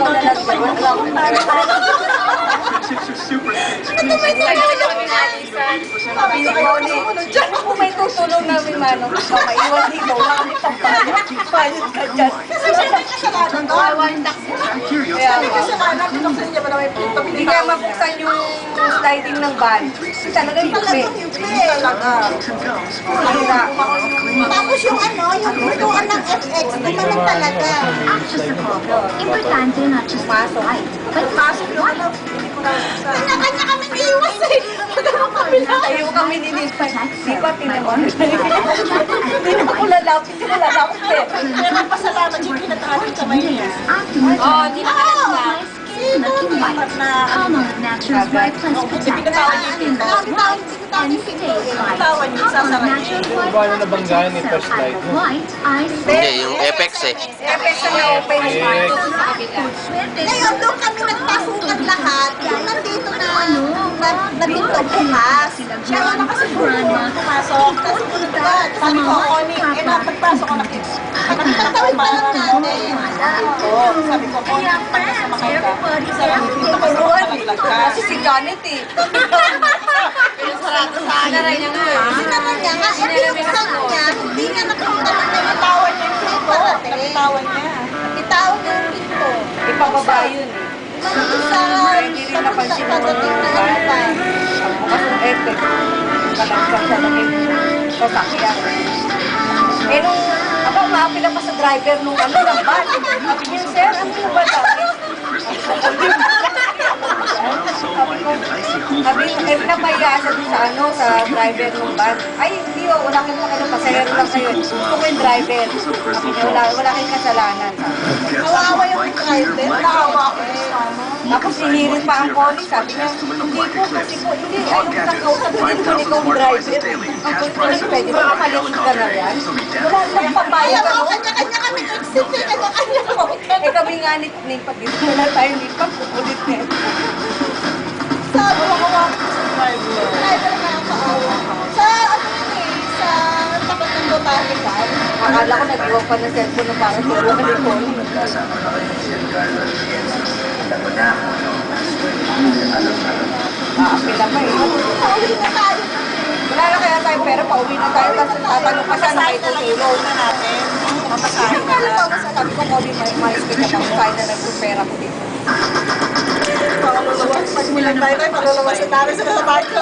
na lang. Ano may talaga kami nalisan? Sabi ni Connie, kung may tutulong namin manong, maiwan dito, wala kami pampalit ka dyan. Kasi siya may kasalanan doon. Bawal taxi. Kaya May nga. kasalanan, binuksan niya pa na may pinto. Hindi kaya mabuksan yung sliding ng van. Talaga yung Talagang pe. hindi talaga. Hira. Tapos yung yung pintuan ng FX, gumanon talaga. After sa Coco, importante not just Pasok. flight, but Pasok yung kanya-kanya kami iiwas eh. Magkano kami lang. Ayaw kami nilipay. Di ba tinaman? Hindi na ako lalapit. Hindi ko lalapit eh. Kaya nagpasalamat yung pinatahan yung kamay niya. Oo, hindi na kalaglag. Almost natural white plus protect Binitawan niya yung pinto. Binitawan yung pinto. Binitawan yung sasara niya. Paano nabanggaan ni flashlight mo? White ice. Hindi, yung Apex eh. Efex na na-open yung pinto. Ngayon, doon kami nagpasukat lahat. Yung nandito na pinto bukas. Siya na kasi pumasok. Tapos pinagkat. Sabi ko, Connie, pagpasok ko nakita. Pagkatawid pa lang natin. Oo, sabi ko, Connie, pagkasama kayo ka. Sabi ko, pinto ko Turuan naman eh. naglagkas. Kasi si Janet eh. Sinaray niya nga. Sinaman niya nga, binuksan niya, hindi niya nakita na nabitawan niya yung pinto. Nabitawan niya. Bitawan niya yung pinto. Ipababa yun eh. Managin sa Hindi rin napansin mo pagdating na ano pa. ang bukas ng Efex. Kalagsak siya ng sasakyan. Eh nung, maapila pa sa driver nung ng van. Sabi niya, sir, ano yung ba dati? Sabi, napahiya siya dun sa driver ng van. Ay, hindi o, wala kayong pakialam, pasahero lang kayo. Gusto ko yung driver. Sabi niya, wala kayong kasalanan. Kawawa yung driver. Nakawa ako kasama. Tapos hinirin pa ang Connie, sabi niya, hindi po, kasi po, hindi, ayaw ko nakausap, hindi ko ikaw ang driver. Ang Connie, pwede ba makalit ka na yan? Wala lang papaya Kaya ka, mo, no? kanya-kanya kami exit eh. Kanya-kanya mo. Eh kami nga ni pag dito na tayo ni Pag, kukulit na yun. Sabi ko, kawawa ko sa driver. Driver na ang kaawa. Sa ano yun eh, sa tapat ng botanical. Akala ko nag-iwan pa ng cellphone na parang tulungan ni Connie. Apila pa eh. Pauwi na tayo. Wala na kaya tayo pera, pauwi na tayo, tapos tatanong pa siya na Masahe na lang yung itutulong. na natin. Mapasahe Yung na nga lang. lang ako sabi ko, Connie, mais ka na bang tayo na nagpupera ko dito. Paluluwas. Pag tayo, paluluwas na tayo sa bahay ko.